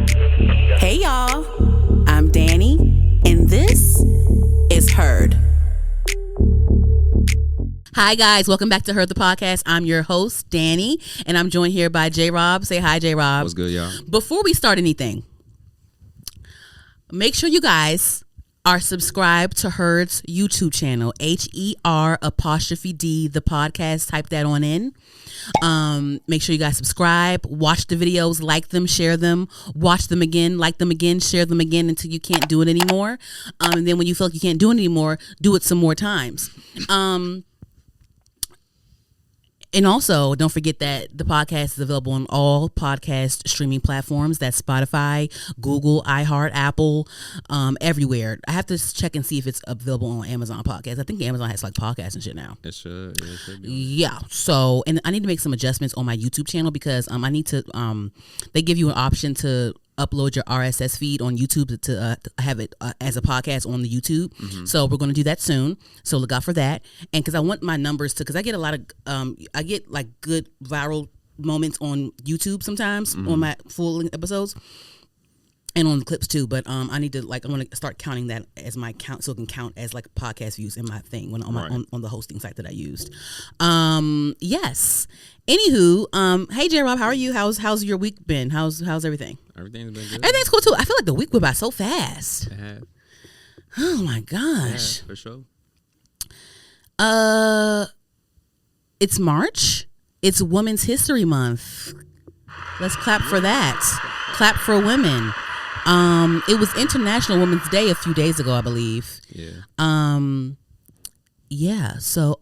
Hey y'all, I'm Dani, and this is Heard. Hi guys, welcome back to Heard the Podcast. I'm your host, Dani, and I'm joined here by JRob. Say hi, JRob. What's good, y'all? Before we start anything, make sure you guys are subscribed to Heard's YouTube channel, HER''D, the podcast. Type that on in. Make sure you guys subscribe, watch the videos, like them, share them, watch them again, like them again, share them again until you can't do it anymore. And then when you feel like you can't do it anymore, do it some more times. And also, don't forget that the podcast is available on all podcast streaming platforms. That's Spotify, Google, iHeart, Apple, everywhere. I have to check and see if it's available on Amazon Podcasts. I think Amazon has like podcasts and shit now. It should. Yeah, it should be. Yeah. So, and I need to make some adjustments on my YouTube channel because I need to. They give you an option to upload your RSS feed on YouTube to have it as a podcast on the YouTube. Mm-hmm. So we're going to do that soon. So look out for that. And because I want my numbers to, because I get a lot of, I get like good viral moments on YouTube sometimes on my full episodes and on the clips too. But I need to I want to start counting that as my count so it can count as like podcast views in my thing when on the hosting site that I used. Yes. Anywho, hey JRob, how are you? How's your week been? How's everything? Everything's been good. Everything's cool too. I feel like the week went by so fast. It has. Oh my gosh. Yeah, for sure. It's March. It's Women's History Month. Let's clap for that. Clap for women. It was International Women's Day a few days ago, I believe. Yeah. Yeah. So,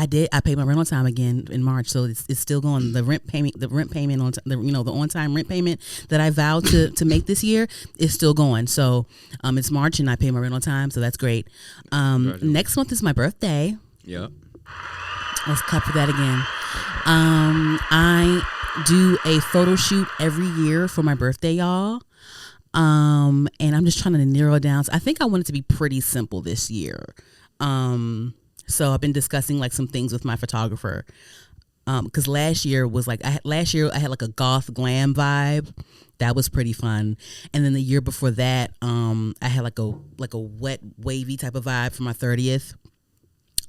I paid my rent on time again in March, so it's still going. The rent payment on the on time rent payment that I vowed to make this year is still going. So it's March and I pay my rent on time, so that's great. Next month is my birthday. Yep. Let's clap for that again. I do a photo shoot every year for my birthday, y'all. And I'm just trying to narrow it down. So I think I want it to be pretty simple this year. So I've been discussing like some things with my photographer. Because last year I had like a goth glam vibe. That was pretty fun. And then the year before that, I had like a wet wavy type of vibe for my 30th.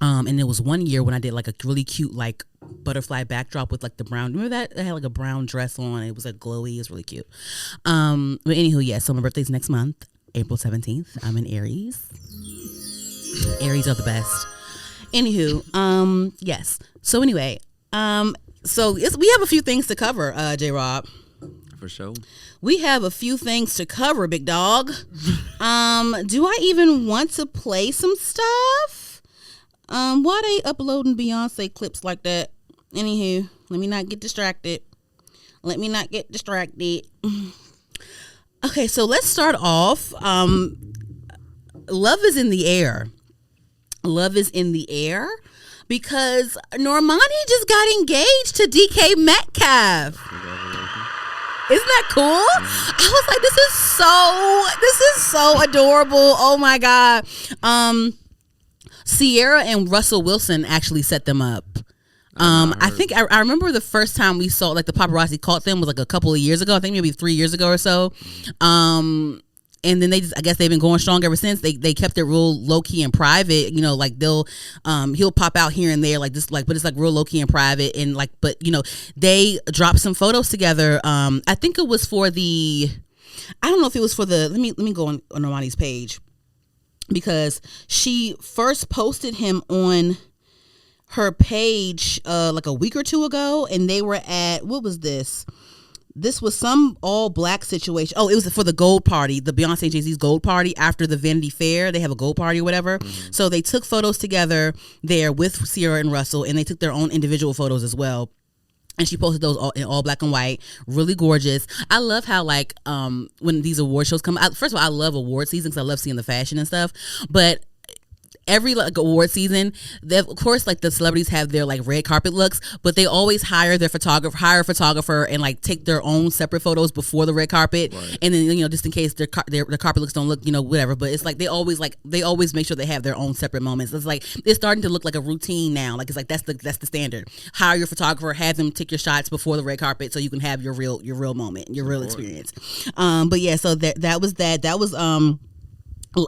And there was one year when I did like a really cute like butterfly backdrop with like the brown. Remember that? I had like a brown dress on. It was like glowy. It was really cute. But anywho, yeah. So my birthday's next month, April 17th. I'm in Aries. Aries are the best. Anywho, yes. So anyway, so we have a few things to cover, JRob. For sure. We have a few things to cover, big dog. Do I even want to play some stuff? Why they uploading Beyonce clips like that? Anywho, let me not get distracted. Okay, so let's start off. Love is in the air. Love is in the air because Normani just got engaged to DK Metcalf. Isn't that cool? I was like, this is so adorable. Oh my God. Ciara and Russell Wilson actually set them up. I think I remember the first time we saw like the paparazzi caught them was like a couple of years ago. I think maybe 3 years ago or so. And then I guess they've been going strong ever since. They kept it real low key and private, like they'll he'll pop out here and there like this, like, but it's like real low key and private and like, but they dropped some photos together. I think it was for I don't know if it was for let me go on Normani's page because she first posted him on her page like a week or two ago, and they were at, what was this? This was some all black situation. Oh, it was for the gold party, the Beyonce and Jay-Z's gold party after the Vanity Fair. They have a gold party or whatever. Mm-hmm. So they took photos together there with Ciara and Russell, and they took their own individual photos as well. And she posted those in all black and white, really gorgeous. I love how like when these award shows come out. First of all, I love award season because I love seeing the fashion and stuff. But every like award season, of course like the celebrities have their like red carpet looks, but they always hire a photographer and like take their own separate photos before the red carpet, and then just in case their carpet looks don't look whatever. But it's like they always make sure they have their own separate moments. It's like it's starting to look like a routine now. Like it's like that's the standard. Hire your photographer, have them take your shots before the red carpet so you can have your real moment, your real experience. But yeah, so that was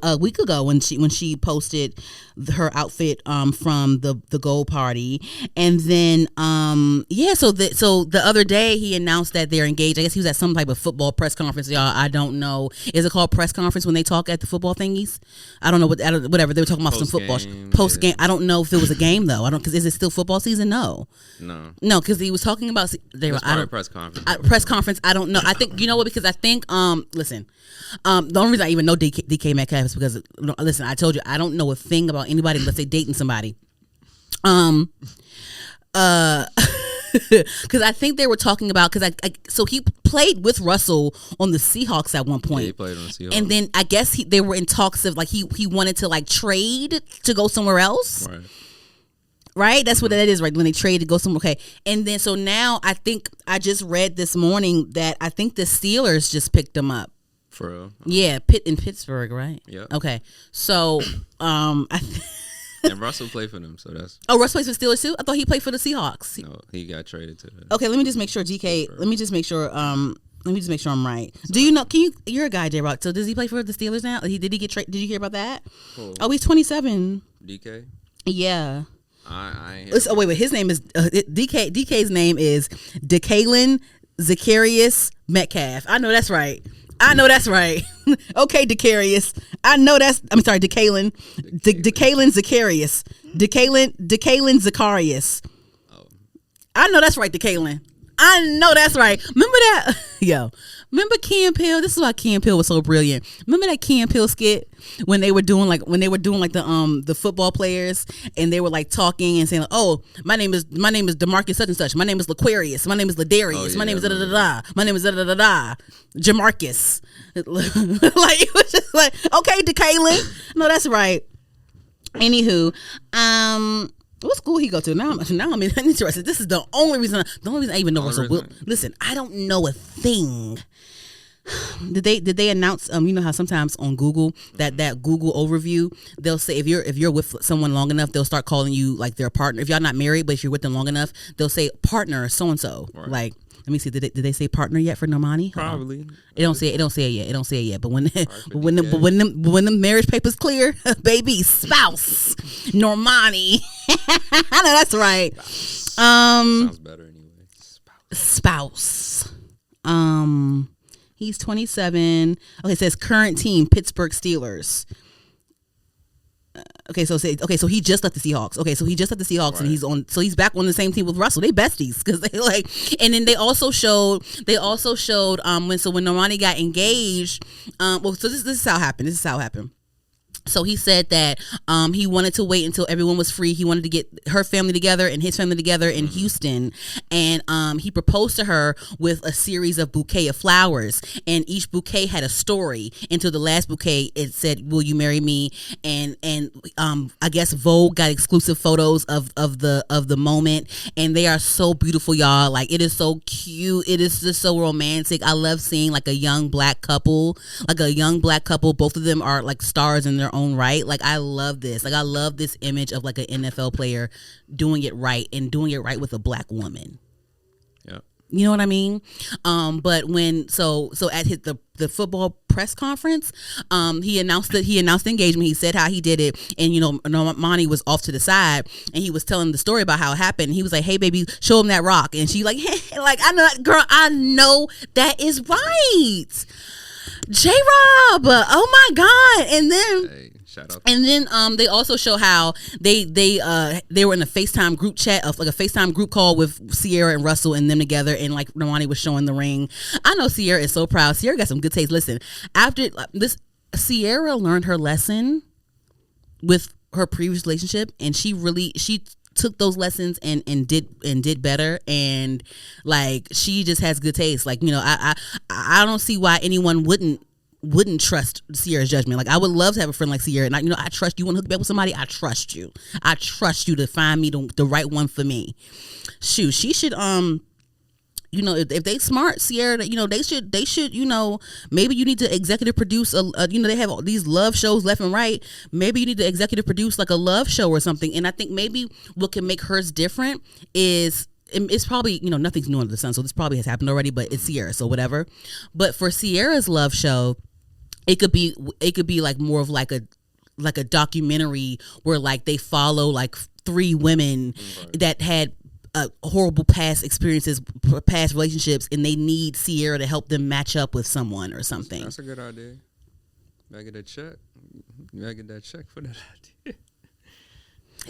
a week ago when she posted her outfit from the gold party, and then so the other day he announced that they're engaged. I guess he was at some type of football press conference, y'all. I don't know, is it called press conference when they talk at the football thingies? I don't know whatever they were talking about, some football post game. I don't know if it was a game though. Because is it still football season? No, because he was talking about press conference. Press conference. I don't know. I think because I think listen. The only reason I even know DK Metcalf is because listen, I told you I don't know a thing about anybody unless they dating somebody. Because I think they were talking about so he played with Russell on the Seahawks at one point. Yeah, he played on the Seahawks, and then I guess they were in talks of like he wanted to like trade to go somewhere else. Right, that's what that is, right? When they trade to go somewhere, okay. And then so now I think I just read this morning that I think the Steelers just picked him up. For real? Yeah, in Pittsburgh, right? Yeah. Okay, so and Russell played for them, so that's. Oh, Russell plays for Steelers too. I thought he played for the Seahawks. No, he got traded to. Okay, let me just make sure. DK, let me just make sure. Let me just make sure I'm right. Do you know? You're a guy, JRob. So does he play for the Steelers now? Did he get traded? Did you hear about that? Cool. Oh, he's 27. DK. Yeah. I wait. His name is DK. DK's name is Decalen Zacharias Metcalf. I know that's right. Okay, Decarius. I'm sorry, Decalen. Decalen Zacharias. Decalen Zacharias. Oh. I know that's right, Decalen. I know that's right. Remember that? Remember Key and Peele? This is why Key and Peele was so brilliant. Remember that Key and Peele skit when they were doing like the football players, and they were like talking and saying like, oh, my name is DeMarcus such and such. My name is Laquarius. My name is Ladarius. My name is da da da. My name is da da da da. Jamarcus. Like it was just like, okay, Decalen. No, that's right. Anywho, what school he go to? Now I'm interested. This is the only reason I even know Russell Wilson. Listen, I don't know a thing. Did they announce? You know how sometimes on Google that Google overview they'll say if you're with someone long enough they'll start calling you like their partner. If y'all not married but if you're with them long enough they'll say partner so and so. Like let me see. Did they say partner yet for Normani? Probably. It don't say it yet. But when the marriage papers clear, baby, spouse, Normani. I know that's right. Sounds better anyway. Spouse. He's 27. Okay, it says current team Pittsburgh Steelers. So he just left the Seahawks. And he's back on the same team with Russell. They besties because they like. And then they also showed when Normani got engaged. This is how it happened. So he said that he wanted to wait until everyone was free. He wanted to get her family together and his family together in Houston. And he proposed to her with a series of bouquet of flowers. And each bouquet had a story. Until the last bouquet, it said, "Will you marry me?" And I guess Vogue got exclusive photos of the moment. And they are so beautiful, y'all. Like it is so cute. It is just so romantic. I love seeing like a young black couple. Both of them are like stars in their own right. Like I love this. Like I love this image of like an NFL player doing it right and doing it right with a black woman. Yeah. You know what I mean? But when so at the football press conference, he announced the engagement. He said how he did it, and Normani was off to the side, and he was telling the story about how it happened. He was like, "Hey, baby, show him that rock," and she like, hey, like I know that girl. I know that is right. JRob, oh my god! And then, shout out. And then, they also show how they were in a FaceTime group chat of like a FaceTime group call with Ciara and Russell and them together, and like Normani was showing the ring. I know Ciara is so proud. Ciara got some good taste. Listen, after this, Ciara learned her lesson with her previous relationship, and she took those lessons and did better, and like she just has good taste. Like I don't see why anyone wouldn't wouldn't trust Ciara's judgment. Like, I would love to have a friend like Ciara, and I trust you. Want to hook me up with somebody? I trust you. I trust you to find me the right one for me. Shoot, she should if they smart, Ciara, they should, maybe you need to executive produce they have all these love shows left and right. Maybe you need to executive produce like a love show or something. And I think maybe what can make hers different is, it's probably, nothing's new under the sun, so this probably has happened already, but it's Ciara, so whatever. But for Ciara's love show, it could be like more of like a documentary where like they follow like 3 women that had horrible past experiences, past relationships, and they need Ciara to help them match up with someone or something. That's a good idea. You gotta get that check. You gotta get that check for that idea.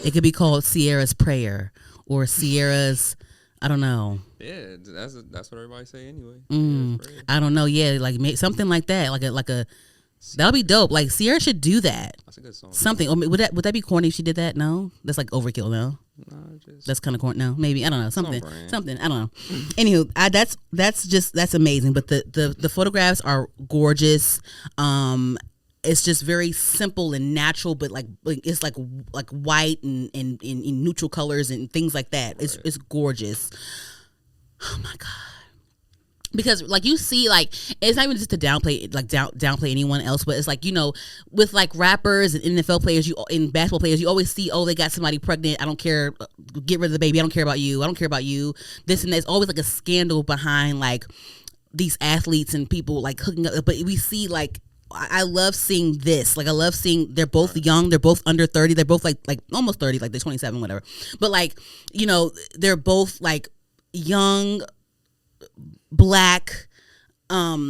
It could be called Ciara's Prayer or Ciara's, I don't know. Yeah, that's what everybody say anyway. I don't know. Yeah, like something like that. Like a that'll be dope. Like Ciara should do that. That's a good song. Something. Would that be corny if she did that? No, that's like overkill. No, that's kind of corny. No, maybe I don't know. Something. I don't know. Anywho, that's amazing. But the photographs are gorgeous. It's just very simple and natural, but like it's like white and in neutral colors and things like that. It's gorgeous. Oh my God. Because like you see, like it's not even just to downplay anyone else, but it's like, with like rappers and NFL players, and basketball players, you always see, oh, they got somebody pregnant. I don't care. Get rid of the baby. I don't care about you. I don't care about you. This and that. It's always like a scandal behind like these athletes and people like hooking up. But we see like, I love seeing this. Like I love seeing they're both young. They're both under 30. They're both like almost 30. Like they're 27, whatever. But like, they're both like young, Black, they're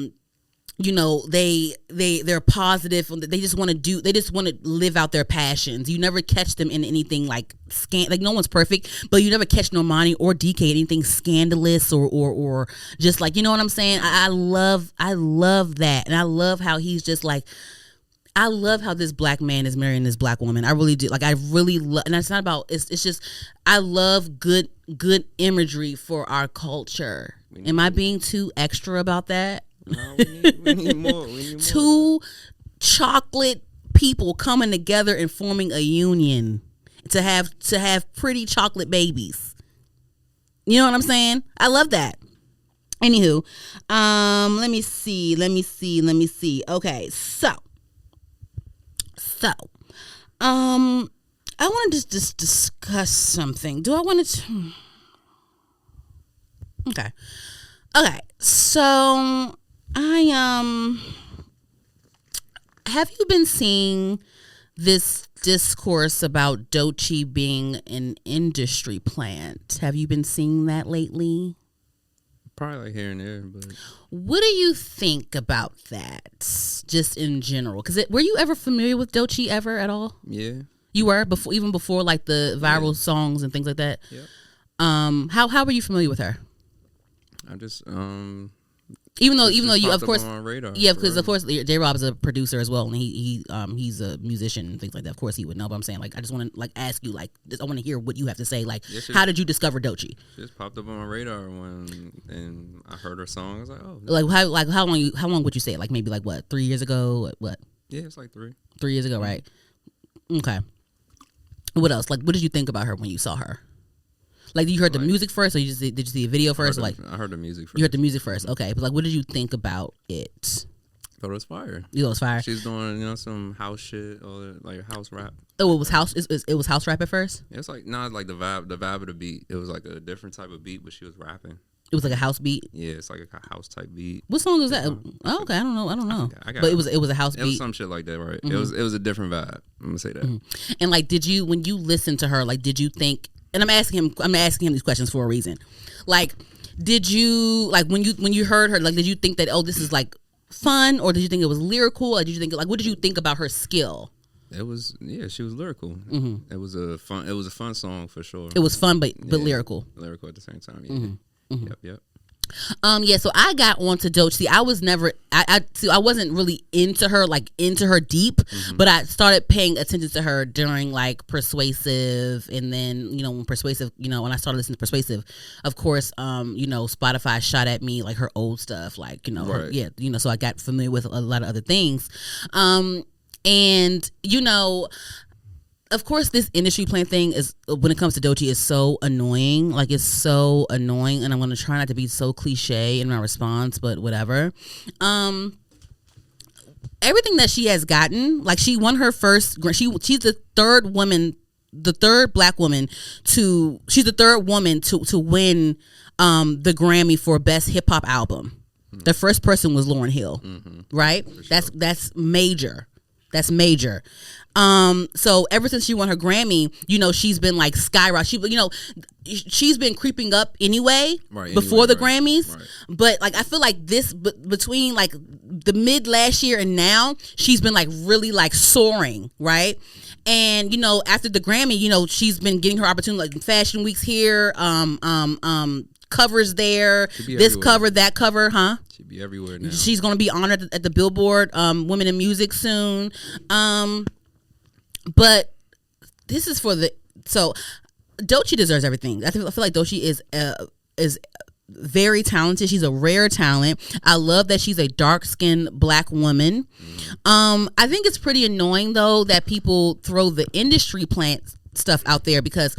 positive. They just want to live out their passions. You never catch them in anything like like no one's perfect, but you never catch Normani or DK anything scandalous or just like, you know what I'm saying? I love that. And I love how he's just like, I love how this Black man is marrying this Black woman. I really do. Like I really love, and it's not about, it's just, I love good imagery for our culture. Am I being too extra about that? No, we need more. Two chocolate people coming together and forming a union to have pretty chocolate babies. You know what I'm saying? I love that. Anywho, let me see. Okay, so I want to just discuss something. Do I want to? Okay. So I have you been seeing this discourse about Doechii being an industry plant? Have you been seeing that lately? Probably like here and there, but what do you think about that, just in general? Because were you ever familiar with Doechii ever at all? Yeah, you were before like the viral songs and things like that. Yep. How were you familiar with her? I just even though you of course on radar, yeah, because of course JRob is a producer as well, and he's a musician and things like that. Of course he would know, but I'm saying like I just want to like ask you like I want to hear what you have to say. Like how did you discover Doechii? She just popped up on my radar and I heard her song. I was like, oh, how long would you say? Like maybe like what, 3 years ago? What? Yeah, it's like 3 years ago, right? Okay. What else? Like what did you think about her when you saw her? Like you heard the music first, or did you see a video first? I heard the music first. You heard the music first, okay. But like, what did you think about it? Thought it was fire. You thought it was fire. She's doing some house shit or like house rap. Oh, it was house. It was house rap at first. It's like not like the vibe of the beat. It was like a different type of beat, but she was rapping. It was like a house beat. Yeah, it's like a house type beat. What song was that? Oh, okay, I don't know. But it was a house beat. It was some shit like that, right? Mm-hmm. It was a different vibe. I'm gonna say that. Mm-hmm. And like, when you listened to her, like, did you think? And I'm asking him these questions for a reason. Like, did you like when you heard her? Like, did you think that this is like fun, or did you think it was lyrical? Or did you think like what did you think about her skill? It was she was lyrical. Mm-hmm. It was a fun song for sure. It was fun, but lyrical. Lyrical at the same time. Yeah. Mm-hmm. Mm-hmm. Yep. Yeah, so I got onto Doechii. I was never I wasn't really into her deep, but I started paying attention to her during like Persuasive, and then when Persuasive, when I started listening to Persuasive, of course, Spotify shot at me like her old stuff, like her, so I got familiar with a lot of other things, and of course, this industry plan thing is, when it comes to Doechii, is so annoying. Like, it's so annoying, and I'm going to try not to be so cliche in my response, but whatever. Everything that she has gotten, like, she won her first. She's the third black woman she's the third woman to win the Grammy for Best Hip Hop Album. The first person was Lauryn Hill, right? Sure. That's major. That's major. So ever since she won her Grammy, she's been like skyrocketing. She's been creeping up anyway, before the Grammys. Right. But like, I feel like between like the mid last year and now, she's been like really like soaring, right? And after the Grammy, she's been getting her opportunity, like Fashion Weeks here, covers there, this cover, that cover, huh? She'd be everywhere now. She's gonna be honored at the Billboard Women in Music soon. But this is so Doechii deserves everything. I feel like Doechii is very talented. She's a rare talent. I love that she's a dark-skinned black woman. I think it's pretty annoying though that people throw the industry plant stuff out there, because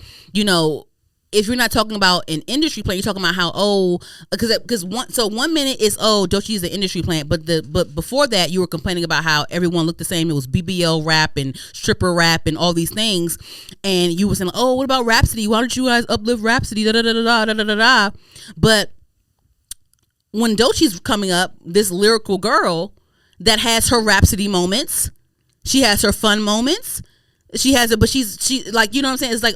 if you're not talking about an industry plant, you're talking about how because 1 minute is Doechii is the industry plant, but before that you were complaining about how everyone looked the same. It was BBL rap and stripper rap and all these things, and you were saying, what about Rhapsody? Why don't you guys uplift Rhapsody? Da da da da da da da da. But when Doechii's coming up, this lyrical girl that has her Rhapsody moments, she has her fun moments. She has it, but she like, what I'm saying? It's like,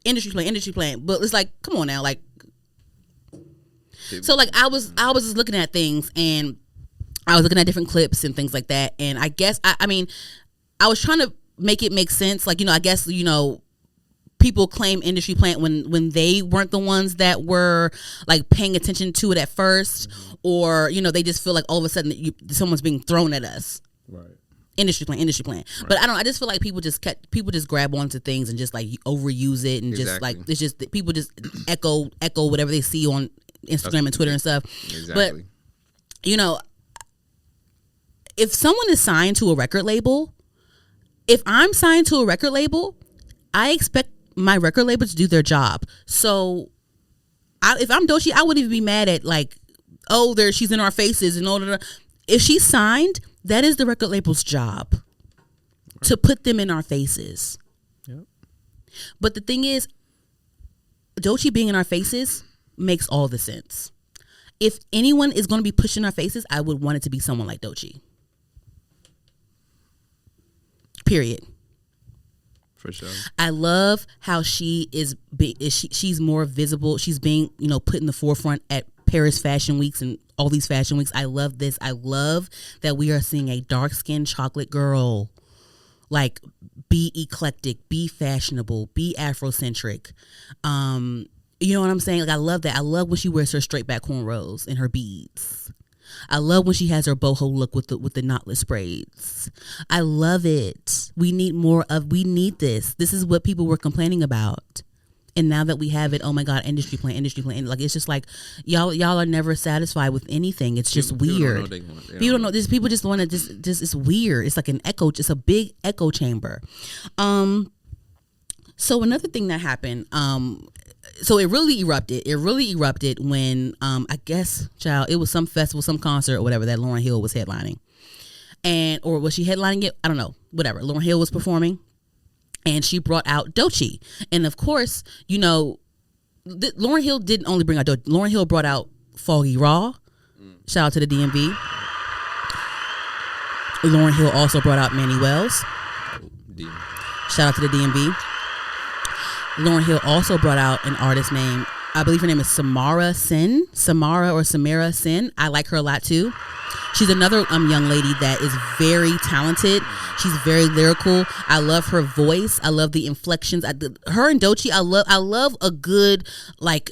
industry plant. But it's like, come on now, like. So like, I was just looking at things, and I was looking at different clips and things like that, and I guess I mean, I was trying to make it make sense. Like, I guess people claim industry plant when they weren't the ones that were like paying attention to it at first, or they just feel like all of a sudden someone's being thrown at us. Right. Industry plant. Right. But I just feel like people just grab onto things and just like overuse it, and just like, it's just people just echo whatever they see on Instagram and Twitter and stuff. Exactly. But if someone is signed to a record label, if I'm signed to a record label, I expect my record label to do their job. So if I'm Doechii, I wouldn't even be mad at like, she's in our faces and all that. If she's signed, that is the record label's job to put them in our faces. Yep. But the thing is, Doechii being in our faces makes all the sense. If anyone is going to be pushing our faces, I would want it to be someone like Doechii. Period. For sure. I love how she is. She's more visible. She's being, put in the forefront at Paris Fashion Weeks and all these fashion weeks. I love this. I love that we are seeing a dark-skinned chocolate girl like be eclectic, be fashionable, be Afrocentric. You know what I'm saying? Like, I love that. I love when she wears her straight back cornrows and her beads. I love when she has her boho look with the knotless braids. I love it. We need this. This is what people were complaining about. And now that we have it, oh my God, industry plant. Like, it's just like, y'all are never satisfied with anything. It's just weird. People don't know. People just want to just it's weird. It's like an echo, just a big echo chamber. So another thing that happened, so it really erupted when, I guess, it was some festival, some concert or whatever that Lauryn Hill was headlining. Or was she headlining it? I don't know. Whatever. Lauryn Hill was performing. And she brought out Doechii. And of course, Lauryn Hill didn't only bring out Doechii. Lauryn Hill brought out Foggieraw. Shout out to the DMV. Lauryn Hill also brought out Manny Wellz. Shout out to the DMV. Lauryn Hill also brought out an artist named, I believe her name is Samara Sin. I like her a lot too. She's another young lady that is very talented. She's very lyrical. I love her voice. I love the inflections. Her and Doechii, I love a good like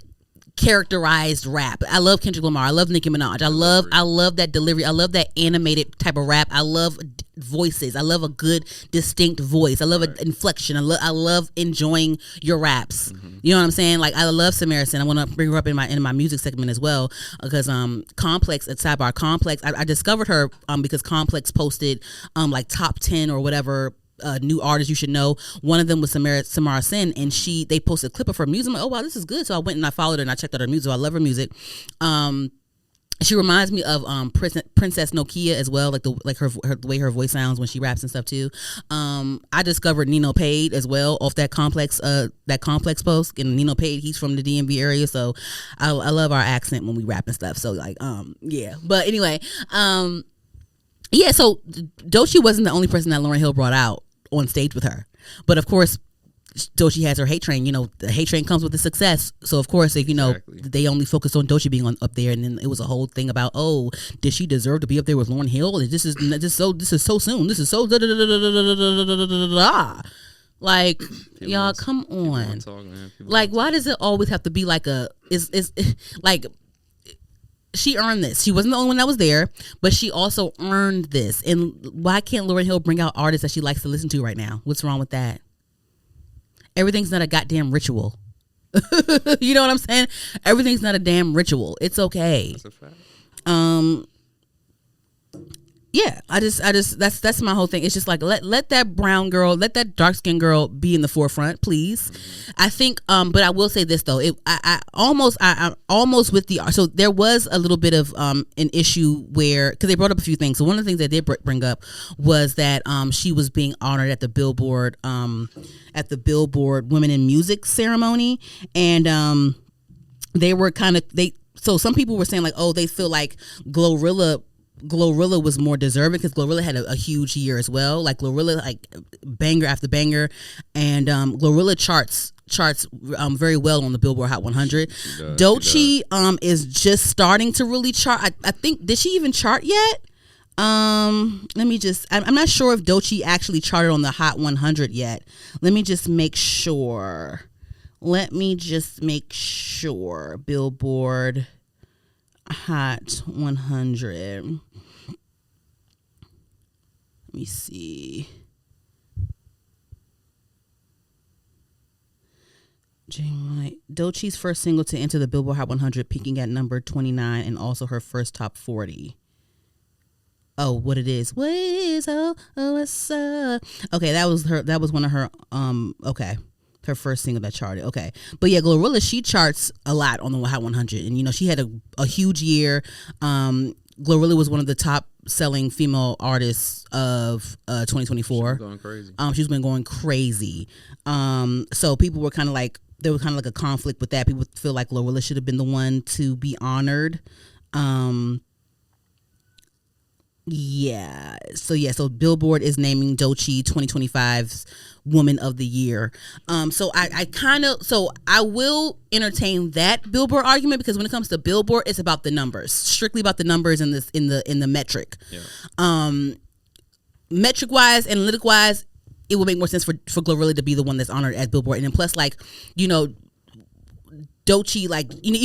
characterized rap. I love Kendrick Lamar. I love Nicki Minaj. I love that delivery. I love that animated type of rap. I love voices. I love a good distinct voice. I love an inflection. I love enjoying your raps. You know what I'm saying? Like, I love Samara. I want to bring her up in my music segment as well, because Complex at Sidebar Complex, I discovered her because Complex posted like top 10 or whatever new artists you should know. One of them was Samara Sin, and they posted a clip of her music. I'm like, oh wow, this is good. So I went and I followed her and I checked out her music. So I love her music. She reminds me of Princess Nokia as well, like the way her voice sounds when she raps and stuff too. I discovered Nino Pade as well off that Complex post. And Nino Pade, he's from the DMV area, so I love our accent when we rap and stuff. So like yeah. But anyway, yeah. So Doechii wasn't the only person that Lauryn Hill brought out on stage with her, but of course Doechii has her hate train. You know, the hate train comes with the success. So of course, like, you know, they only focused on Doechii being up there, and then it was a whole thing about, oh, did she deserve to be up there with Lauryn Hill? This is so soon. This is so like, y'all, come on. Like, why does it always have to be like is like, she earned this. She wasn't the only one that was there, but she also earned this. And why can't Lauryn Hill bring out artists that she likes to listen to right now? What's wrong with that? Everything's not a goddamn ritual. You know what I'm saying? Everything's not a damn ritual. It's okay. That's a fact. Yeah, I just that's my whole thing. It's just like, let that brown girl, let that dark skinned girl be in the forefront, please. I think, but I will say this though, I'm almost with the, so there was a little bit of an issue where, because they brought up a few things. So one of the things they did bring up was that she was being honored at the Billboard Women in Music ceremony, and they were so some people were saying like, oh, they feel like Glorilla was more deserving because Glorilla had a huge year as well. Like Glorilla, like banger after banger, and Glorilla charts very well on the Billboard Hot 100. Doechii is just starting to really chart. I think, did she even chart yet? Let me just, I'm not sure if Doechii actually charted on the Hot 100 yet. Let me just make sure. Billboard Hot 100. Let me see. Doechii's first single to enter the Billboard Hot 100, peaking at number 29, and also her first top 40. Oh, what it is? What is what's up? Okay, that was one of her okay. Her first single that charted. Okay. But yeah, Glorilla, she charts a lot on the Hot 100. And, you know, she had a huge year. Glorilla was one of the top selling female artists of 2024. She's been going crazy. So people were kind of like, there was kind of like a conflict with that. People feel like Glorilla should have been the one to be honored. Yeah. So Billboard is naming Doechii 2025's Woman of the Year. So I will entertain that Billboard argument, because when it comes to Billboard, it's about the numbers, strictly about the numbers in the metric. Yeah. Metric wise, analytic wise, it would make more sense for Glorilla to be the one that's honored at Billboard. And then plus, like, you know, Doechii, like, you know,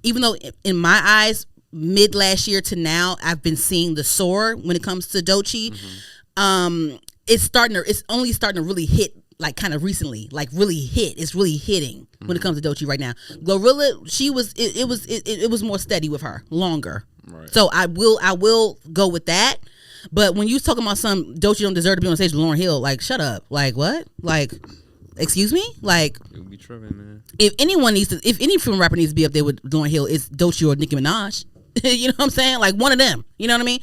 even though in my eyes, mid last year to now, I've been seeing the soar when it comes to Doechii. It's only starting to really hit, like, kind of recently, like really hit. It's really hitting when it comes to Doechii right now. Glorilla, it was more steady with her, longer. Right. So I will go with that. But when you talking about some Doechii don't deserve to be on stage with Lauryn Hill, like, shut up. Like, what? Like, excuse me? Like, it would be tripping, man. If any female rapper needs to be up there with Lauryn Hill, it's Doechii or Nicki Minaj. You know what I'm saying? Like, one of them. You know what I mean?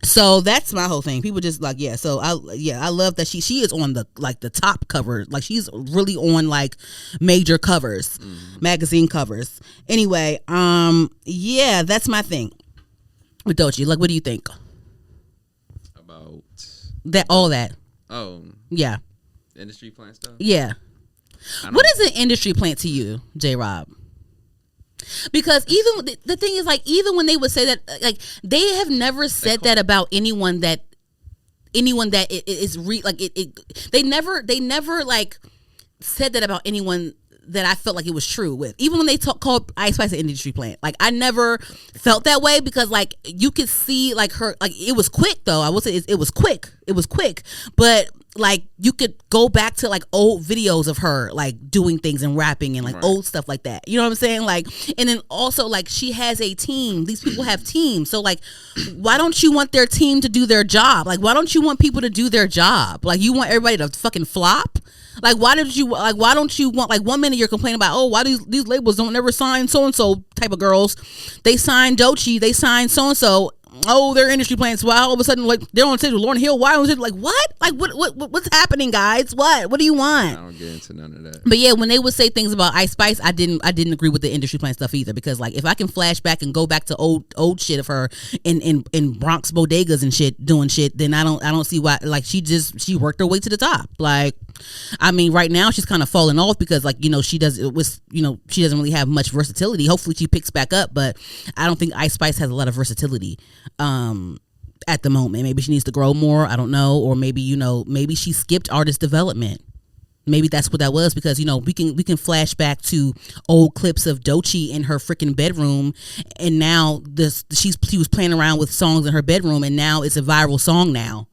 So that's my whole thing. People just like, yeah. So I love that she is on the top cover. Like, she's really on like major covers, magazine covers. Anyway, yeah, that's my thing with Doechii. Like, what do you think about that? All that. Oh, yeah. Industry plant stuff. Yeah. What is an industry plant to you, JRob? Because even the thing is, like, even when they would say that, like, they have never said that about anyone that is they never like said that about anyone that I felt like it was true with. Even when they called Ice Spice an industry plant, like I never felt that way because like you could see like her, like it was quick though. I will say it was quick. It was quick, but like you could go back to like old videos of her like doing things and rapping and like old stuff like that. You know what I'm saying? Like, and then also like she has a team. These people have teams. So like, why don't you want their team to do their job? Like, why don't you want people to do their job? Like, you want everybody to fucking flop? Like, why don't you want, like 1 minute you're complaining about, oh, why these labels don't never sign so-and-so type of girls. They signed Doechii, they signed so-and-so. Oh, they're industry plants. Why all of a sudden like they're on stage with Lauryn Hill? Why on stage? Like what? Like what's happening, guys? What do you want? I don't get into none of that. But yeah, when they would say things about Ice Spice, I didn't agree with the industry plant stuff either, because like if I can flash back and go back to old shit of her in Bronx bodegas and shit doing shit, then I don't see why. Like she worked her way to the top. Like, I mean, right now she's kind of falling off because like she doesn't really have much versatility. Hopefully she picks back up, but I don't think Ice Spice has a lot of versatility at the moment. Maybe she needs to grow more, I don't know, or maybe maybe she skipped artist development. Maybe that's what that was, because we can flash back to old clips of Doechii in her freaking bedroom, and now she was playing around with songs in her bedroom, and now it's a viral song now.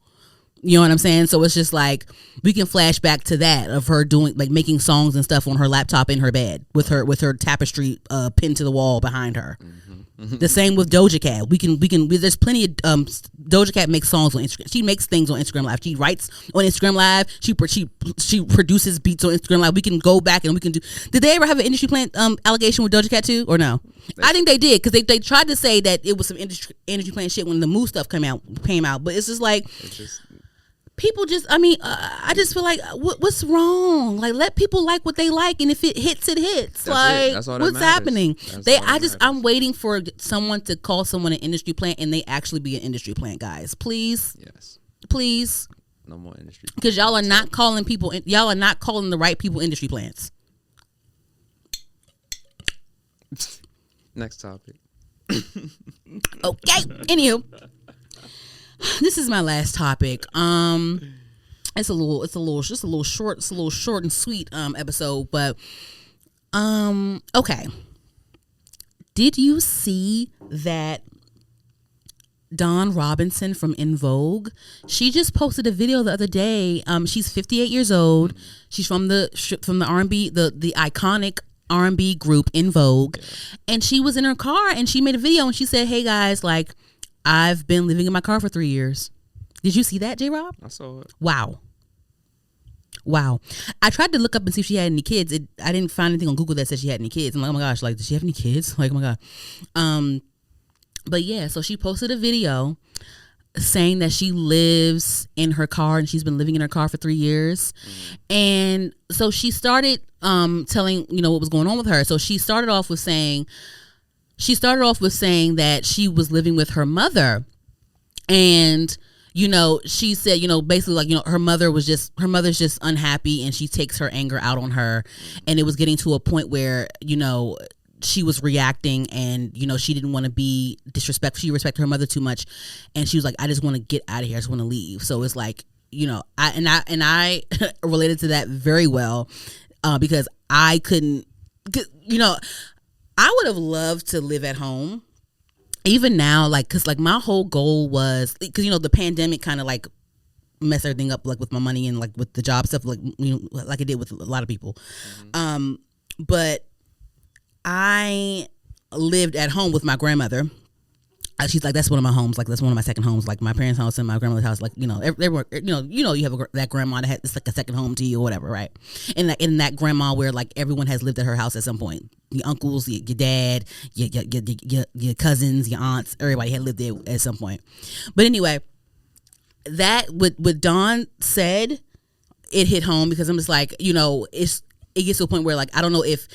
You know what I'm saying? So it's just like we can flash back to that of her doing like making songs and stuff on her laptop in her bed with her tapestry pinned to the wall behind her. The same with Doja Cat. We can. There's plenty of Doja Cat makes songs on Instagram. She makes things on Instagram Live. She writes on Instagram Live. She produces beats on Instagram Live. We can go back and we can do. Did they ever have an industry plant allegation with Doja Cat too, or no? I think they did, because they tried to say that it was some industry plant shit when the Moo stuff came out. But it's just like. People just, I just feel like, what's wrong? Like, let people like what they like, and if it hits, it hits. That's all what's happening? I'm waiting for someone to call someone an industry plant, and they actually be an industry plant, guys. Please, yes, please. No more industry. Because y'all are not calling the right people industry plants. Next topic. Okay. Anywho. This is my last topic. It's a little short and sweet episode, but okay. Did you see that Dawn Robinson from In Vogue? She just posted a video the other day. She's 58 years old. She's from the R&B, the iconic R&B group In Vogue, and she was in her car and she made a video and she said, "Hey guys, like, I've been living in my car for 3 years." Did you see that, JRob? I saw it. Wow. I tried to look up and see if she had any kids. I didn't find anything on Google that said she had any kids. I'm like, oh my gosh, like, does she have any kids? Like, oh my God. But yeah, so she posted a video saying that she lives in her car and she's been living in her car for 3 years. And so she started telling, what was going on with her. So she started off with saying that she was living with her mother, and she said, basically like, her mother's just unhappy and she takes her anger out on her, and it was getting to a point where she was reacting, and she didn't want to be disrespectful. She respected her mother too much, and she was like, I just want to get out of here. I just want to leave. So it's like, I related to that very well, because I couldn't, I would have loved to live at home, even now, like, because like my whole goal was, because the pandemic kind of like messed everything up, like with my money and like with the job stuff, like like it did with a lot of people. But I lived at home with my grandmother. She's like, that's one of my homes. Like, that's one of my second homes. Like, my parents' house and my grandmother's house. Like, everyone, you have that grandma that it's like a second home to you or whatever, right? And in that grandma where like everyone has lived at her house at some point. Your uncles, your dad, your cousins, your aunts, everybody had lived there at some point. But anyway, that what Dawn said, it hit home, because I'm just like, it gets to a point where like I don't know if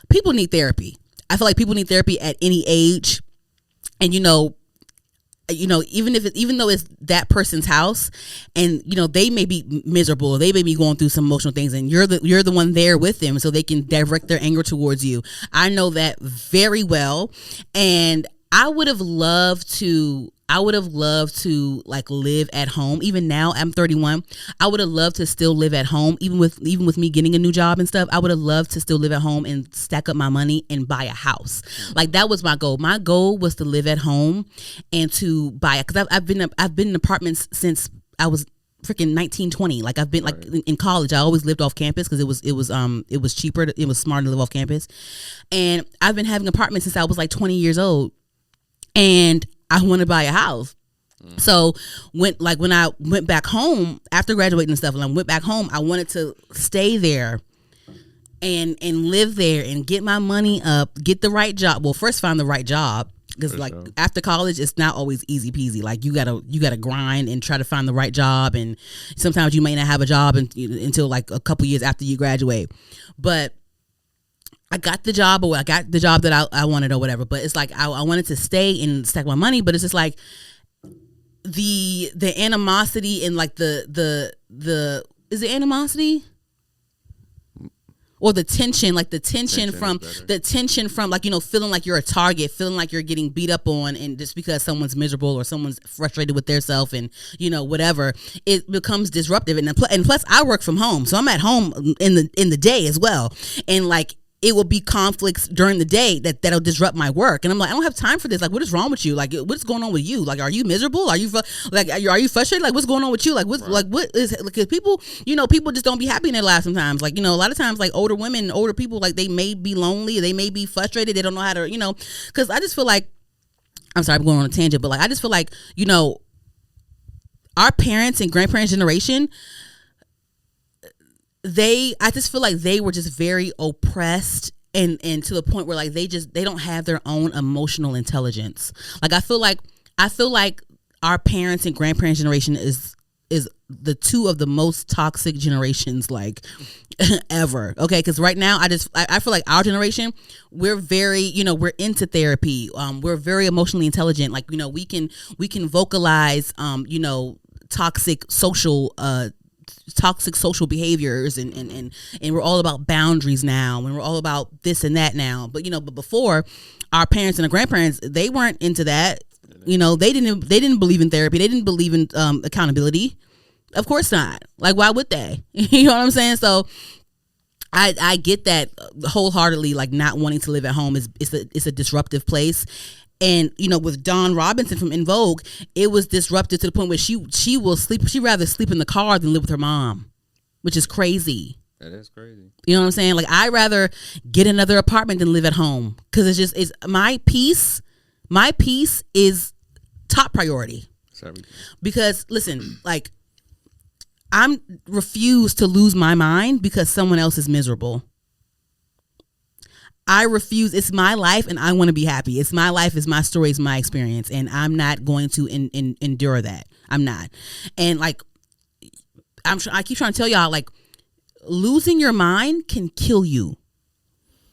people need therapy. I feel like people need therapy at any age, and even though it's that person's house, and they may be miserable, they may be going through some emotional things, and you're the one there with them, so they can direct their anger towards you. I know that very well, and I would have loved to I would have loved to like live at home. Even now, I'm 31. I would have loved to still live at home, even with me getting a new job and stuff. I would have loved to still live at home and stack up my money and buy a house. Like that was my goal. My goal was to live at home and to buy it, because I've been in apartments since I was freaking 1920. Like I've been like in college. I always lived off campus because it was cheaper. It was smarter to live off campus, and I've been having apartments since I was like 20 years old, and I want to buy a house. So when I went back home after graduating and stuff, and I went back home, I wanted to stay there and live there and get my money up, get the right job. Well, first find the right job, because like after college, it's not always easy peasy. Like you gotta grind and try to find the right job, and sometimes you may not have a job until like a couple years after you graduate. But I got the job, or I got the job that I wanted or whatever. But it's like I wanted to stay and stack my money, but it's just like the animosity and like the is it animosity? Or the tension, like the tension from like, you know, feeling like you're a target, feeling like you're getting beat up on, and just because someone's miserable or someone's frustrated with their self and, you know, whatever, it becomes disruptive. And plus I work from home, so I'm at home in the day as well, and like it will be conflicts during the day that'll disrupt my work, and I'm like, I don't have time for this. Like, what is wrong with you? Like, what's going on with you? Like, are you miserable? Are you frustrated? Like, what's going on with you? Like, what is, because people, you know, people just don't be happy in their lives sometimes. Like, you know, a lot of times, like older women, older people, like they may be lonely, they may be frustrated, they don't know how to, you know, because I just feel like, I'm sorry, I'm going on a tangent, but like I just feel like, you know, our parents and grandparents' generation, I just feel like they were just very oppressed, and to the point where like they don't have their own emotional intelligence. Like I feel like our parents and grandparents' generation is the two of the most toxic generations like ever. Okay, because right now I feel like our generation, we're very, you know, we're into therapy. We're very emotionally intelligent. Like, you know, we can vocalize you know, toxic social behaviors, and we're all about boundaries now, and we're all about this and that now. But, you know, but before, our parents and our grandparents, they weren't into that. You know, they didn't believe in therapy. They didn't believe in accountability. Of course not. Like, why would they? You know what I'm saying? So I get that wholeheartily. Like, not wanting to live at home is a disruptive place. And, you know, with Dawn Robinson from In Vogue, it was disrupted to the point where she will sleep. She'd rather sleep in the car than live with her mom, which is crazy. That is crazy. You know what I'm saying? Like, I'd rather get another apartment than live at home, because it's my peace. My peace is top priority. Sorry. Because listen, like, I'm refused to lose my mind because someone else is miserable. I refuse. It's my life, and I want to be happy. It's my life, it's my story, it's my experience, and I'm not going to endure that. I'm not. And like, I keep trying to tell y'all, like, losing your mind can kill you.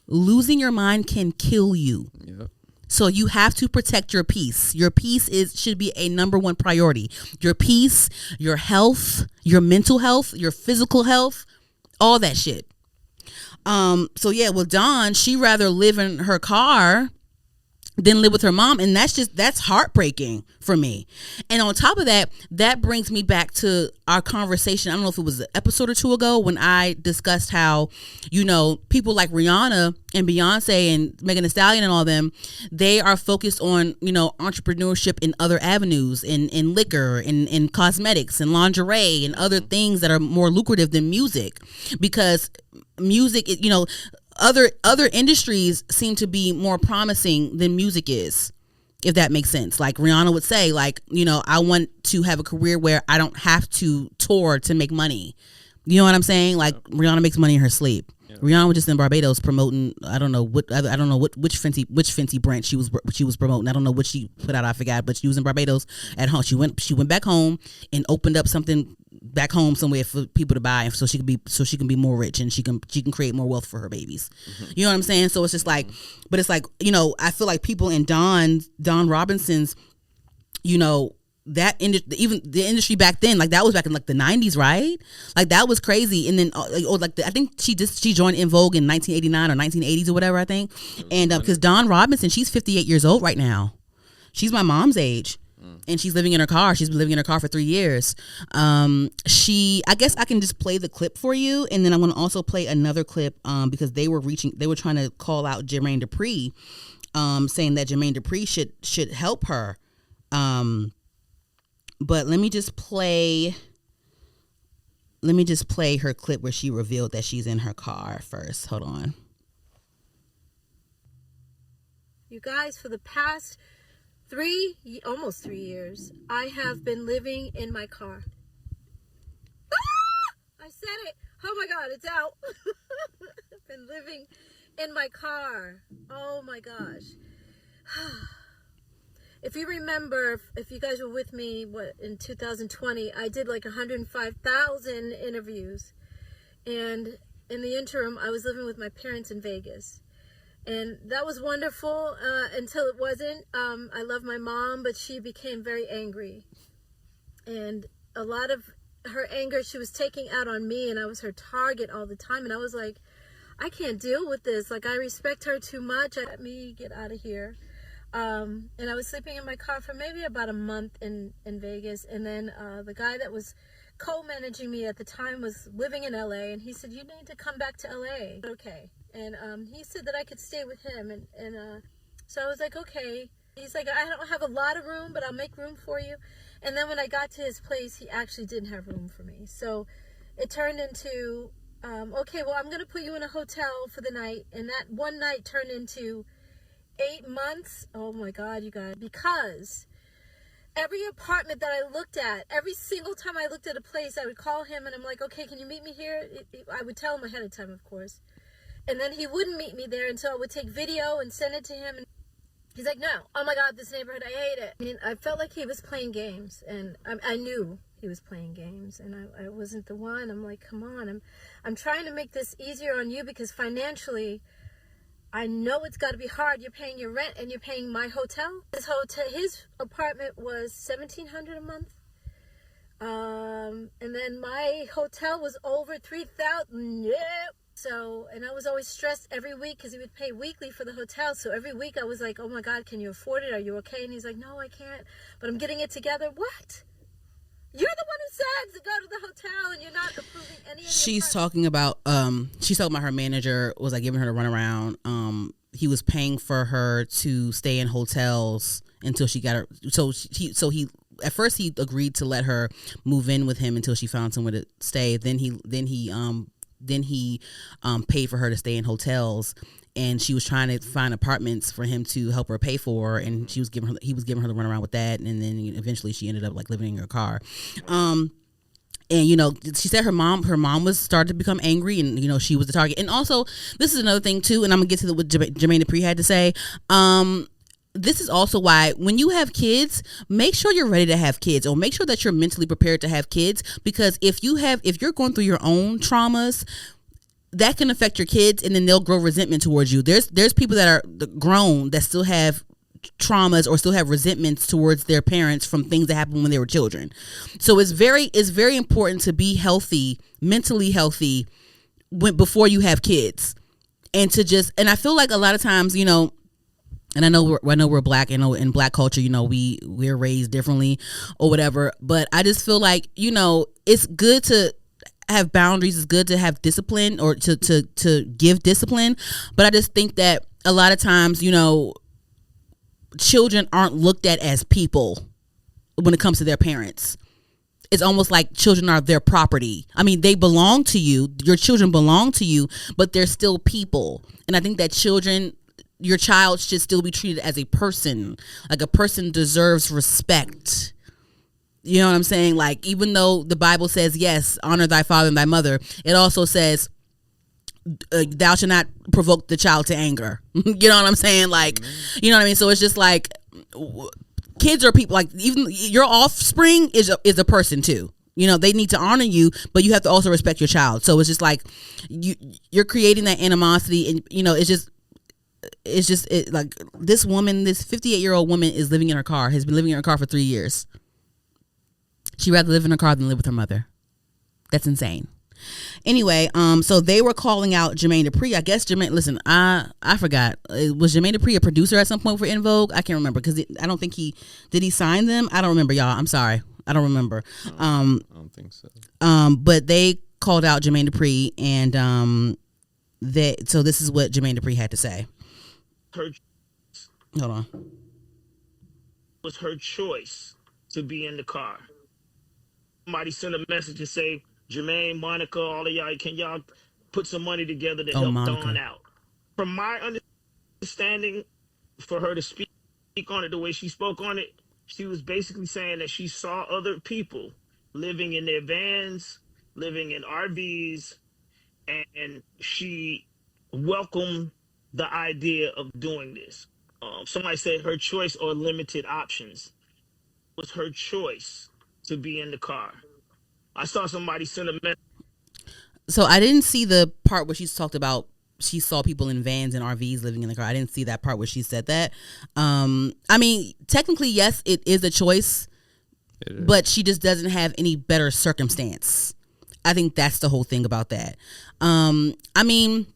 Losing your mind can kill you. Yep. So you have to protect your peace. Your peace should be a number one priority. Your peace, your health, your mental health, your physical health, all that shit. So yeah, with Dawn, she rather live in her car than live with her mom, and that's heartbreaking for me. And on top of that, that brings me back to our conversation. I don't know if it was an episode or two ago when I discussed how, you know, people like Rihanna and Beyonce and Megan Thee Stallion and all them, they are focused on, you know, entrepreneurship in other avenues, in liquor, in cosmetics and lingerie and other things that are more lucrative than music, because music, you know, other industries seem to be more promising than music is, if that makes sense. Like Rihanna would say, like, you know, I want to have a career where I don't have to tour to make money. You know what I'm saying? Like, Rihanna makes money in her sleep. Yeah. Rihanna was just in Barbados promoting, I don't know which Fenty brand she was promoting. I don't know what she put out, I forgot, but she was in Barbados at home. She went back home and opened up something back home somewhere for people to buy, so she can be more rich, and she can create more wealth for her babies. Mm-hmm. You know what I'm saying? So it's just like, but it's like, you know, I feel like people in Dawn Robinson's, you know, that even the industry back then, like that was back in like the 90s, right? Like that was crazy. And then I think she joined In Vogue in 1989 or 1980s or whatever, I think. And because Dawn Robinson, she's 58 years old right now. She's my mom's age. and she's living in her car. She's been living in her car for 3 years. I guess I can just play the clip for you, and then I'm going to also play another clip because they were trying to call out Jermaine Dupri, saying that Jermaine Dupri should help her. But let me just play her clip where she revealed that she's in her car first. Hold on. You guys, for the past almost 3 years, I have been living in my car. I said it. Oh my God, it's out. I've been living in my car. Oh my gosh. If you remember, if you guys were with me, in 2020, I did like 105,000 interviews. And in the interim, I was living with my parents in Vegas. And that was wonderful until it wasn't. I love my mom, but she became very angry. And a lot of her anger, she was taking out on me, and I was her target all the time. And I was like, I can't deal with this. Like, I respect her too much. Let me get out of here. And I was sleeping in my car for maybe about a month in Vegas. And then the guy that was co-managing me at the time was living in LA, and he said, you need to come back to LA. Okay. And he said that I could stay with him, and so I was like, okay. He's like, I don't have a lot of room, but I'll make room for you. And then when I got to his place, he actually didn't have room for me. So it turned into, okay, well, I'm going to put you in a hotel for the night. And that one night turned into 8 months. Oh my God, you guys. Because every apartment that I looked at, every single time I looked at a place, I would call him and I'm like, okay, can you meet me here? I would tell him ahead of time, of course. And then he wouldn't meet me there until I would take video and send it to him. And he's like, no, oh my God, this neighborhood, I hate it. I mean, I felt like he was playing games, and I knew he was playing games, and I wasn't the one. I'm like, come on, I'm trying to make this easier on you because financially, I know it's got to be hard. You're paying your rent and you're paying my hotel. His apartment was $1,700 a month. And then my hotel was over $3,000. Yep. So, and I was always stressed every week because he would pay weekly for the hotel. So every week I was like, oh my God, can you afford it? Are you okay? And he's like, no, I can't, but I'm getting it together. What? You're the one who said to go to the hotel and you're not approving any of the She's talking about her manager was like giving her the runaround. He was paying for her to stay in hotels until she got her. So he at first he agreed to let her move in with him until she found somewhere to stay. Then he paid for her to stay in hotels, and she was trying to find apartments for him to help her pay for, and he was giving her the runaround with that, and then eventually she ended up like living in her car. And she said her mom was started to become angry, and she was the target. And also, this is another thing too, and I'm gonna get to what Jermaine Dupri had to say. This is also why when you have kids, make sure you're ready to have kids, or make sure that you're mentally prepared to have kids, because if you're going through your own traumas, that can affect your kids, and then they'll grow resentment towards you. There's people that are grown that still have traumas or still have resentments towards their parents from things that happened when they were children. So it's very important to be healthy, mentally healthy before you have kids, and I feel like a lot of times, and I know we're black, and in black culture, we're raised differently or whatever. But I just feel like, it's good to have boundaries. It's good to have discipline, or to give discipline. But I just think that a lot of times, children aren't looked at as people when it comes to their parents. It's almost like children are their property. I mean, they belong to you. Your children belong to you, but they're still people. And I think that your child should still be treated as a person. Like, a person deserves respect. You know what I'm saying? Like, even though the Bible says, yes, honor thy father and thy mother, it also says, thou shalt not provoke the child to anger. You know what I'm saying? Like, you know what I mean? So it's just like, kids are people. Like, even your offspring is a person too. They need to honor you, but you have to also respect your child. So it's just like, you're creating that animosity, and it's just like, this woman, this 58-year-old woman has been living in her car for 3 years. She'd rather live in her car than live with her mother. That's insane. Anyway, so they were calling out Jermaine Dupri. I guess Jermaine. Listen, I forgot. Was Jermaine Dupri a producer at some point for In Vogue? I can't remember because I don't think he sign them. I don't remember, y'all. I'm sorry, I don't remember. I don't think so. But they called out Jermaine Dupri, and so this is what Jermaine Dupri had to say. Hold on. It was her choice to be in the car. Somebody sent a message to say, Jermaine, Monica, all of y'all, can y'all put some money together to help Dawn out? From my understanding, for her to speak on it the way she spoke on it, she was basically saying that she saw other people living in their vans, living in RVs, and she welcomed the idea of doing this. Somebody said her choice or limited options. It was her choice to be in the car. I saw somebody send a message. So I didn't see the part where she's talked about she saw people in vans and RVs living in the car. I didn't see that part where she said that. I mean, technically, yes, it is a choice, but she just doesn't have any better circumstance. I think that's the whole thing about that. I mean,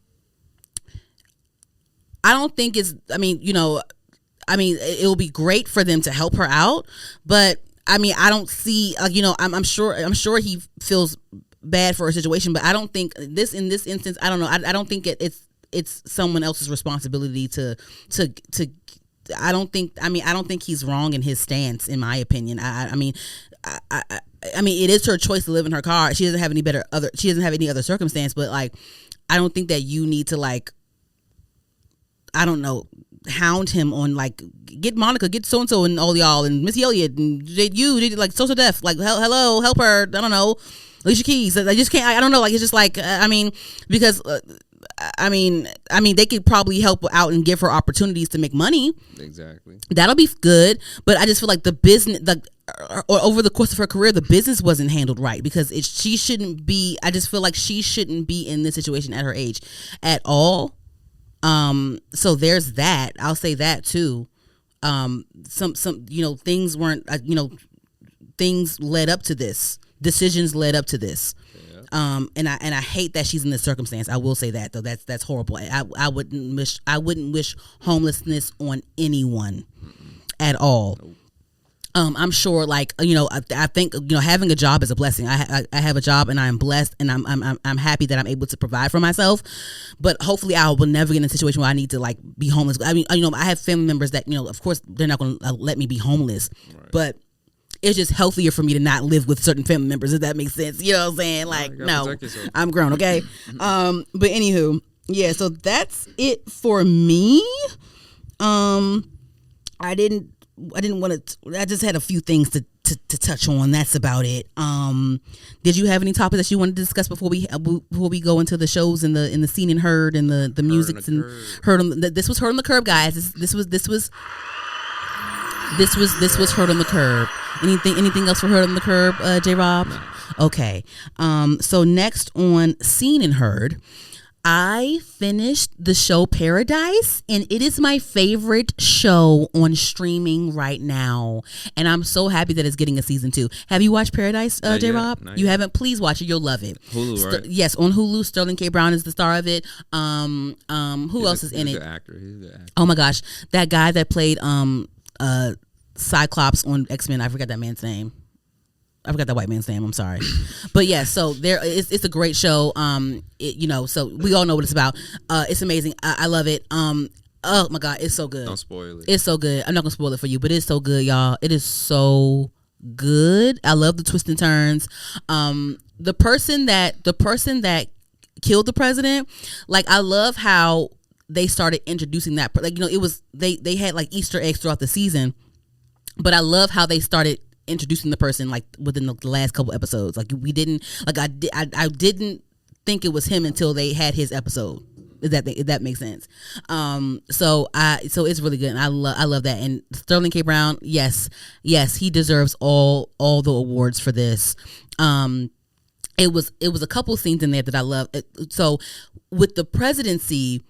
I don't think it's, it will be great for them to help her out, but I mean, I don't see, I'm sure he feels bad for her situation, but I don't think in this instance, I don't know. I don't think it's someone else's responsibility to I don't think he's wrong in his stance, in my opinion. I mean, it is her choice to live in her car. She doesn't have any other circumstance, but like, I don't think that you need to, like, I don't know, hound him on, like, get Monica, get so and so and all y'all and Missy Elliott and you did, like, social deaf, like, hello, help her. I don't know, Alicia Keys. I just can't. I don't know. Like, it's just like, because they could probably help out and give her opportunities to make money. Exactly. That'll be good. But I just feel like the business, like, over the course of her career, the business wasn't handled right, because she shouldn't be. I just feel like she shouldn't be in this situation at her age at all. So there's that. I'll say that too. Some things weren't, things led up to this. Decisions led up to this. Yeah. And I hate that she's in this circumstance. I will say that, though. That's horrible. I wouldn't wish homelessness on anyone at all. Nope. I'm sure, like, I think, having a job is a blessing. I have a job and I'm blessed, and I'm happy that I'm able to provide for myself. But hopefully I will never get in a situation where I need to, like, be homeless. I mean, I have family members that, of course they're not going to let me be homeless, right. But it's just healthier for me to not live with certain family members, if that makes sense. You know what I'm saying? Like, no, I'm grown. Okay. But anywho, yeah, so that's it for me. I didn't want to. I just had a few things to touch on. That's about it. Did you have any topics that you wanted to discuss before we go into the shows and the Seen and Heard and the music and Heard on this was Heard on the Curb, guys. This was Heard on the Curb. Anything else for Heard on the Curb, JRob? No. Okay. So next on Seen and Heard, I finished the show Paradise, and it is my favorite show on streaming right now. And I'm so happy that it's getting a season 2. Have you watched Paradise, JRob? You haven't? Please watch it. You'll love it. Hulu, right? Yes, on Hulu. Sterling K. Brown is the star of it. Who else is in it? He's the actor. Oh my gosh, that guy that played Cyclops on X-Men. I forgot that man's name. I forgot that white man's name. I'm sorry, but yeah. So it's a great show. So we all know what it's about. It's amazing. I love it. Oh my God, it's so good. Don't spoil it. It's so good. I'm not gonna spoil it for you, but it's so good, y'all. It is so good. I love the twists and turns. The person that killed the president. Like, I love how they started introducing that. Like, it was they had like Easter eggs throughout the season, but I love how they started introducing the person, like, within the last couple episodes. Like, we didn't, like, I didn't think it was him until they had his episode. If that makes sense. So it's really good, and I love that. And Sterling K. Brown, yes, he deserves all the awards for this. It was a couple scenes in there that I love. So with the presidency,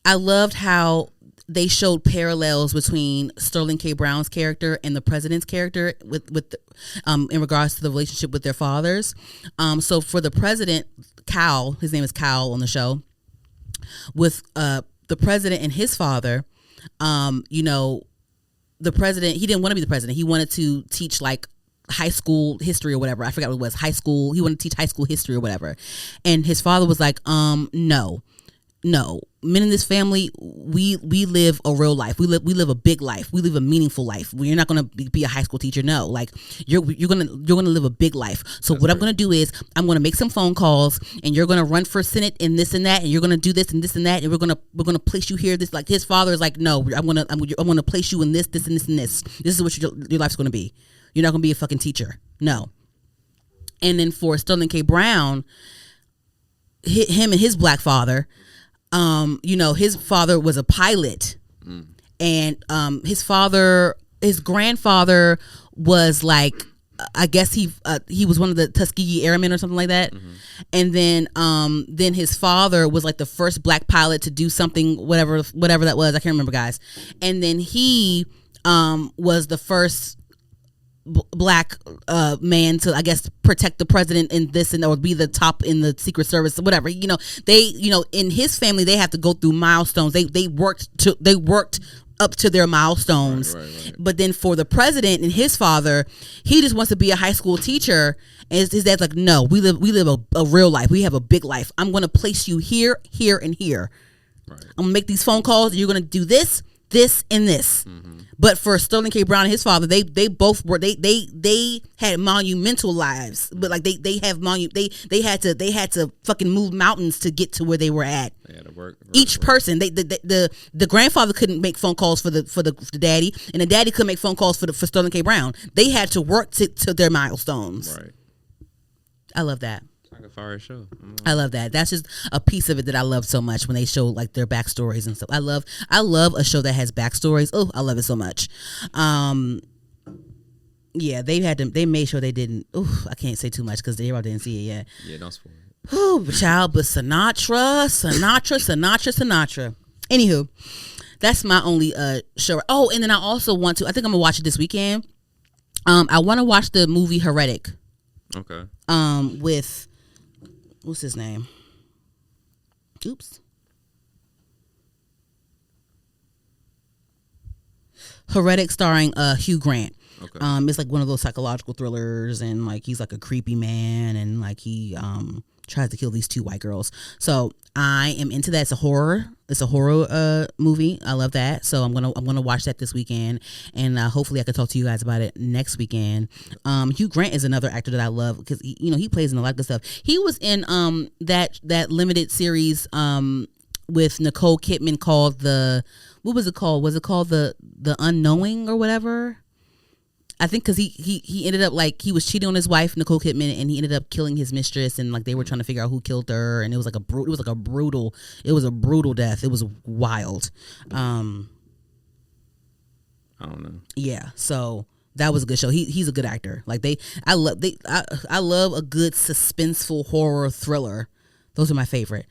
I loved how they showed parallels between Sterling K. Brown's character and the president's character in regards to the relationship with their fathers. So for the president, Cal, his name is Cal on the show, with the president and his father, the president, he didn't want to be the president. He wanted to teach like high school history or whatever. I forgot what it was. High school. He wanted to teach high school history or whatever. And his father was like, no. Men in this family, we live a real life. We live a big life. We live a meaningful life. You're not gonna be a high school teacher. No, like you're gonna live a big life. So what I'm gonna do is I'm gonna make some phone calls, and you're gonna run for Senate and this and that, and you're gonna do this and this and that, and we're gonna place you here. This, like, his father is like, no, I'm gonna place you in this and this and this. This is what your life's gonna be. You're not gonna be a fucking teacher. No. And then for Sterling K. Brown, him and his black father. His father was a pilot, and his grandfather was like, I guess he was one of the Tuskegee Airmen or something like that. And then his father was like the first black pilot to do something, whatever that was. I can't remember, guys. And then he was the first black man to, I guess, protect the president in this or be the top in the Secret Service or whatever. They in his family, they have to go through milestones. They worked up to their milestones. Right. But then for the president and his father, he just wants to be a high school teacher, and his dad's like, no, we live a real life. We have a big life. I'm going to place you here, and here. Right. I'm going to make these phone calls. And you're going to do this, and this. But for Sterling K. Brown and his father, they both were they had monumental lives, but like they had to fucking move mountains to get to where they were at. They had to work. Each person, the grandfather couldn't make phone calls for the daddy, and the daddy couldn't make phone calls for Sterling K. Brown. They had to work to their milestones. Right. I love that. Like a fire show. I love that. That's just a piece of it that I love so much when they show like their backstories and stuff. I love a show that has backstories. Oh, I love it so much. Yeah, they made sure they didn't. Oh, I can't say too much because JRob didn't see it yet. Yeah, don't spoil it. Oh, child, but Sinatra. Anywho, that's my only show. Oh, and then I also want to. I think I'm gonna watch it this weekend. I want to watch the movie Heretic. Okay. With. What's his name? Oops. Heretic, starring Hugh Grant. Okay. It's like one of those psychological thrillers, and like he's like a creepy man, and like he tries to kill these two white girls. So I am into that. It's a horror. It's a horror movie. I love that. So I'm gonna watch that this weekend, and hopefully I can talk to you guys about it next weekend. Hugh Grant is another actor that I love because he plays in a lot of good stuff. He was in that limited series with Nicole Kidman called what was it called? Was it called the Unknowing or whatever? I think because he ended up like he was cheating on his wife Nicole Kidman, and he ended up killing his mistress, and like they were trying to figure out who killed her, and it was a brutal death. It was wild. I don't know. Yeah, so that was a good show. He's a good actor. Like I love a good suspenseful horror thriller. Those are my favorite.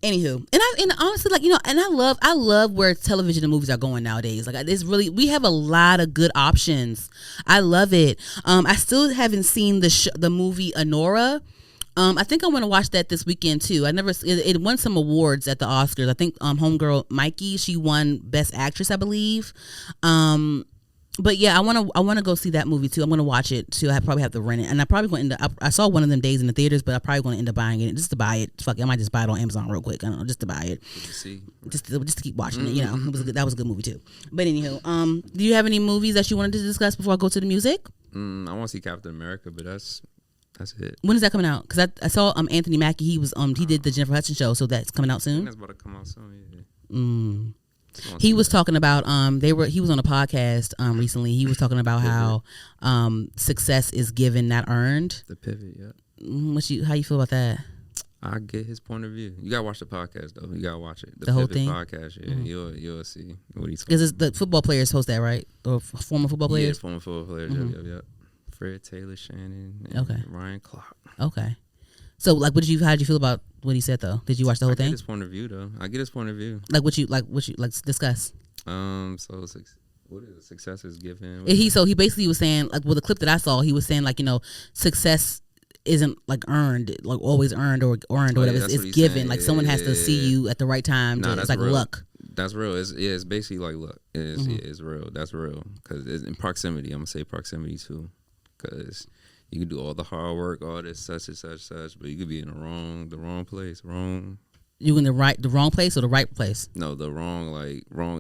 Anywho, and honestly, like, and I love where television and movies are going nowadays. Like, it's really, we have a lot of good options. I love it. I still haven't seen the movie Anora. I think I want to watch that this weekend too. It won some awards at the Oscars. I think homegirl Mackie, she won Best Actress, I believe. But yeah, I want to go see that movie too. I'm going to watch it too. I probably have to rent it, and I probably going to. I saw one of them days in the theaters, but I probably going to end up buying it just to buy it. Fuck it, I might just buy it on Amazon real quick. I don't know, just to buy it. Just to keep watching it. That was a good movie too. But anywho, do you have any movies that you wanted to discuss before I go to the music? I want to see Captain America, but that's it. When is that coming out? Because I saw Anthony Mackie. He was he did the Jennifer Hudson show, so that's coming out soon. I think that's about to come out soon. Yeah. He was talking about he was on a podcast recently. He was talking about how success is given, not earned. The pivot, yeah. How you feel about that? I get his point of view. You gotta watch the podcast though. You gotta watch it. The whole thing. Podcast, yeah. Mm-hmm. You'll see what he's. Because the football players host that, right? Or former football players. Yeah, former football players. Mm-hmm. Yep. Fred Taylor, Shannon, and Ryan Clark. Okay. So, like, how did you feel about what he said though? Did you watch the whole thing? I get his point of view though. Like what you discuss. So what is it? Success is given. He basically was saying, like, well, the clip that I saw, he was saying, like, success isn't like earned, like always earned or earned or whatever. It's given. Saying. Like someone has to see you at the right time. It's like real. Luck. That's real. It's basically like luck. It's real. That's real. Because it's in proximity. I'm gonna say proximity too. Because you can do all the hard work, all this such and such, but you could be in the wrong place, wrong. You in the wrong place or the right place? No, the wrong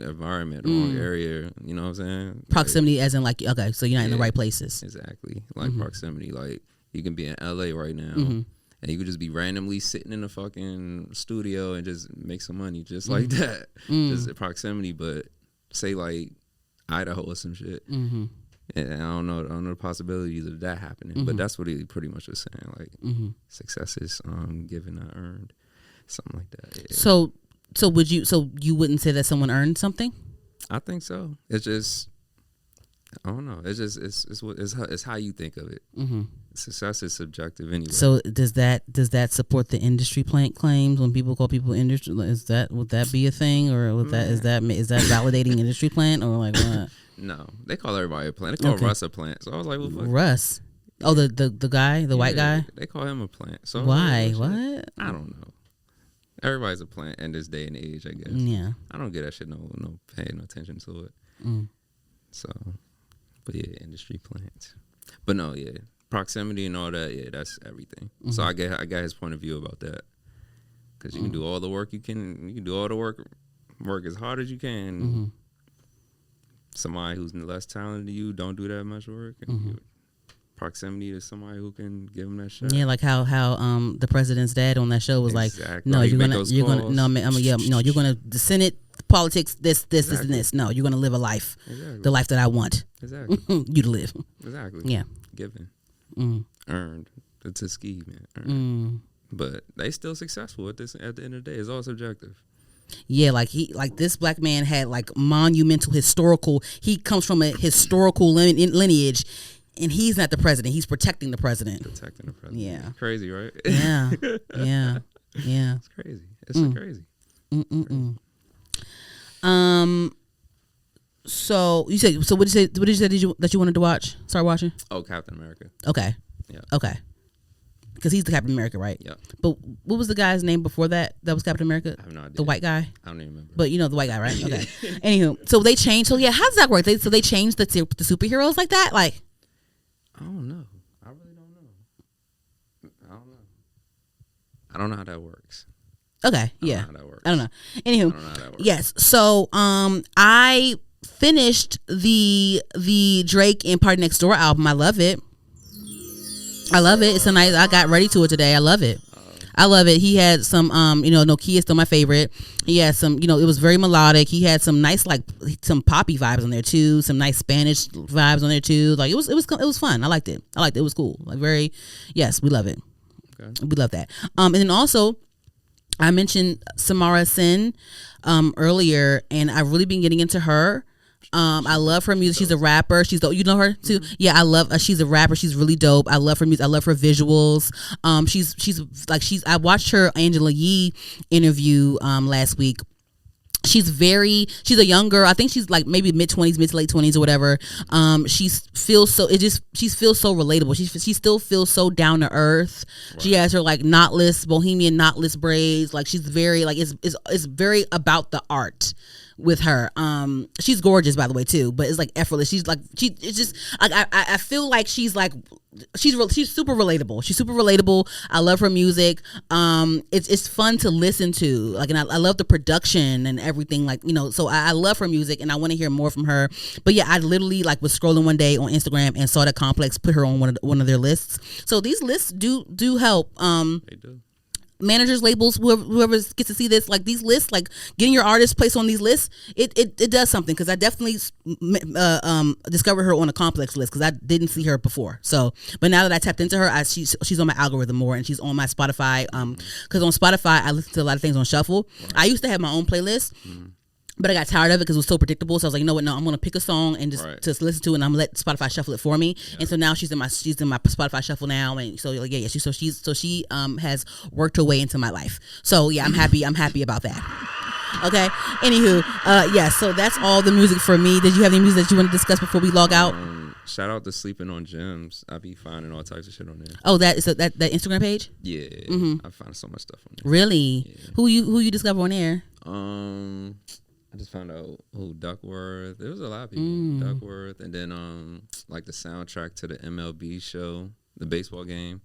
environment, wrong area. You know what I'm saying? Proximity, as in like, okay, so you're not in the right places. Exactly, like proximity. Like you can be in LA right now, and you could just be randomly sitting in a fucking studio and just make some money just like that. Just proximity, but say like Idaho or some shit. And I don't know the possibilities of that happening, but that's what he pretty much was saying. Like success is given, not earned. Something like that. Yeah. So you wouldn't say that someone earned something? I think so. It's just, I don't know. It's just it's how you think of it. Success is subjective anyway. So does that support the industry plant claims when people call people industry? Would that be a thing, or is that validating industry plant, or like what? No, they call everybody a plant. They call Russ a plant. So I was like, well, fuck. Russ. Oh, the guy, the white guy. They call him a plant. So why? What? I don't know. Everybody's a plant in this day and age, I guess. Yeah. I don't get that shit no pay no attention to it. So, but yeah, industry plants. But no, yeah, proximity and all that, yeah, that's everything. So I got his point of view about that. Because you can do all the work you can do all the work as hard as you can. Somebody who's less talented than you don't do that much work. Proximity to somebody who can give them that shot. Yeah, like how the president's dad on that show was like, no, you're gonna the Senate politics, this and this. No, you're gonna live a life, the life that I want, you to live. Exactly. Yeah. Given, earned. It's a ski, man. But they still successful at the end of the day. It's all subjective. Yeah, like this black man had like monumental historical. He comes from a historical lineage. And he's not the president. He's protecting the president. Yeah. Crazy, right? Yeah. Yeah. It's crazy. It's so crazy. So you said. So what did you say? That you wanted to watch? Start watching? Oh, Captain America. Okay. Yeah. Okay. Because he's the Captain America, right? Yeah. But what was the guy's name before that? That was Captain America. I have no idea. The white guy. I don't even remember. But you know the white guy, right? Okay. Anywho, so they changed. So yeah, how does that work? So they changed the superheroes like that, like. I don't know. I really don't know. I don't know how that works. Okay, yeah. I don't know how that works. I don't know. Anywho, I don't know how that works. Yes. So I finished the Drake and Party Next Door album. I love it. It's a nice. I got ready to it today. I love it. I love it. He had some, Nokia is still my favorite. He had some, it was very melodic. He had some nice, like, some poppy vibes on there too. Some nice Spanish vibes on there too. Like it was fun. I liked it. It was cool. Like yes, we love it. Okay. We love that. And then also, I mentioned Samara Sin earlier, and I've really been getting into her. I love her music. She's a rapper. She's dope. You know her too? Yeah, I love. She's a rapper. She's really dope. I love her music. I love her visuals. I watched her Angela Yee interview last week. She's a young girl. I think she's like maybe mid-20s, mid to late 20s or whatever. She feels so relatable. She still feels so down to earth. Right. She has her like bohemian knotless braids. Like she's very like it's very about the art with her. She's gorgeous by the way too, but it's like effortless. It's just like I feel like she's super relatable. She's super relatable. I love her music. It's fun to listen to. Like, and I love the production and everything. Like, so I love her music and I want to hear more from her. But yeah, I literally like was scrolling one day on Instagram and saw that Complex put her on one of their lists. So these lists do help. They do. Managers, labels, whoever gets to see this, like these lists, like getting your artist placed on these lists, it does something. Because I definitely discovered her on a Complex list because I didn't see her before. So, but now that I tapped into her, she's on my algorithm more, and she's on my Spotify. Because on Spotify I listen to a lot of things on shuffle. Right. I used to have my own playlist. But I got tired of it because it was so predictable. So I was like, you know what? No, I'm gonna pick a song and just listen to it, and I'm gonna let Spotify shuffle it for me. Yeah. And so now she's in my Spotify shuffle now, and so like she has worked her way into my life. So yeah, I'm happy about that. Okay. Anywho, yeah. So that's all the music for me. Did you have any music that you want to discuss before we log out? Shout out to Sleeping on Gems. I be finding all types of shit on there. Oh, that is that Instagram page? Yeah, I find so much stuff on there. Really? Yeah. Who you discover on there? I just found out who Duckworth. There was a lot of people. Duckworth, and then like the soundtrack to the MLB show, the baseball game.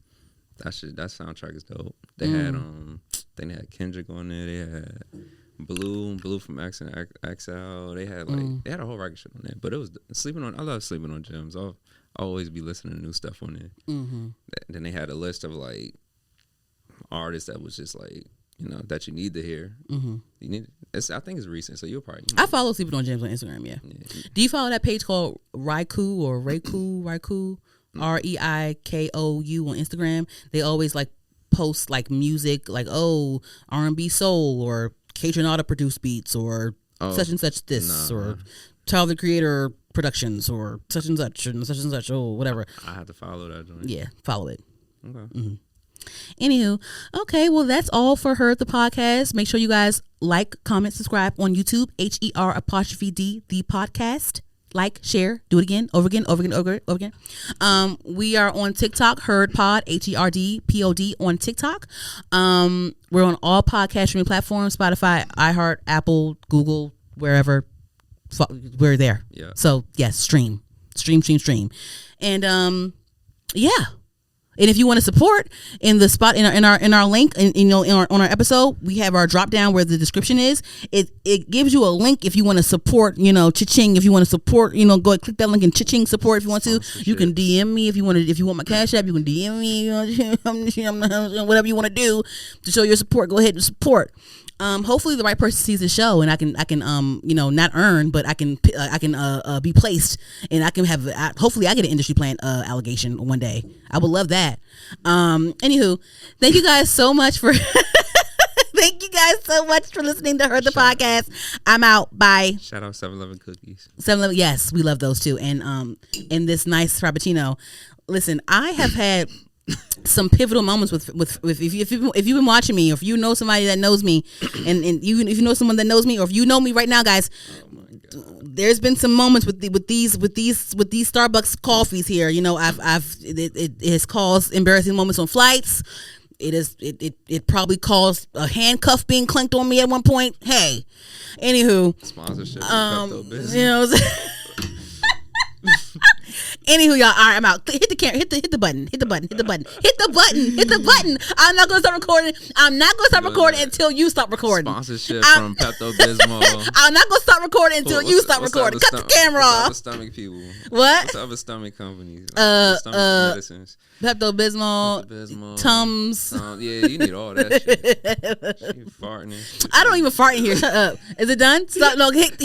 That soundtrack is dope. They had they had Kendrick on there. They had Blue from X and XL. They had they had a whole record shit on there. But it was I love Sleeping on Gems. I'll always be listening to new stuff on there. Then they had a list of like artists that was just like, you know, that you need to hear. You need. I think it's recent, so you'll probably. I follow Sleeping on Gems on Instagram. Yeah. Do you follow that page called Raikou or Raikou? Reikou on Instagram? They always like post like music, like R&B soul or Kaytranada produced beats or such and such or Tyler the Creator productions or such and such whatever. I have to follow that joint. Yeah, follow it. Okay. Anywho, okay, well that's all for the podcast. Make sure you guys like, comment, subscribe on YouTube, HER''D the podcast. Like, share, do it again, over again. We are on TikTok, HerdPod, HERDPOD on TikTok. We're on all podcast streaming platforms, Spotify, iHeart, Apple, Google, wherever. We're there. Yeah. So yes, stream. And yeah. And if you want to support in the spot in our link on our episode, we have our drop down where the description is. It gives you a link if you want to support, cha-ching. If you want to support, go and click that link and cha-ching support if you want to. You can DM me if you want my Cash App. You can DM me, whatever you want to do to show your support. Go ahead and support. Hopefully the right person sees the show and I can not earn, but I can be placed and I can have hopefully I get an industry plan allegation one day. I would love that. Anywho, thank you guys so much for listening to the podcast. I'm out. Bye. Shout out 7-Eleven cookies. 7-Eleven, yes, we love those too. And this nice frappuccino. Listen, I have had some pivotal moments with if you've been watching me, or if you know somebody that knows me, and if you know someone that knows me, or if you know me right now, guys, there's been some moments with these Starbucks coffees here. It has caused embarrassing moments on flights. It probably caused a handcuff being clanked on me at one point. Hey, anywho, sponsorship. Anywho, y'all, all right, I'm out. Hit the camera, hit the button. I'm not gonna stop recording. Until you stop recording. Sponsorship from Pepto Bismol. I'm not gonna stop recording until you stop recording. Cut the camera off. What's stomach people? What? What's other stomach companies? Stomach medicines. Pepto Bismol, Tums. Yeah, you need all that shit. You farting and shit. I don't even fart in here. Shut up. Is it done? Stop. No, hit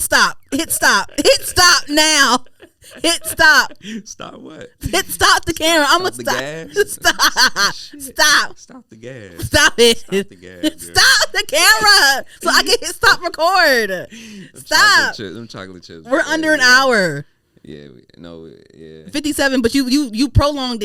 stop. Hit stop now. Hit stop. Stop what? Hit stop the camera. I'm gonna stop. Stop the gas. Stop it. Stop the gas. Stop the camera so I can hit stop record. Stop. Them chocolate chips. We're under an hour. Yeah. 57, but you prolonged it.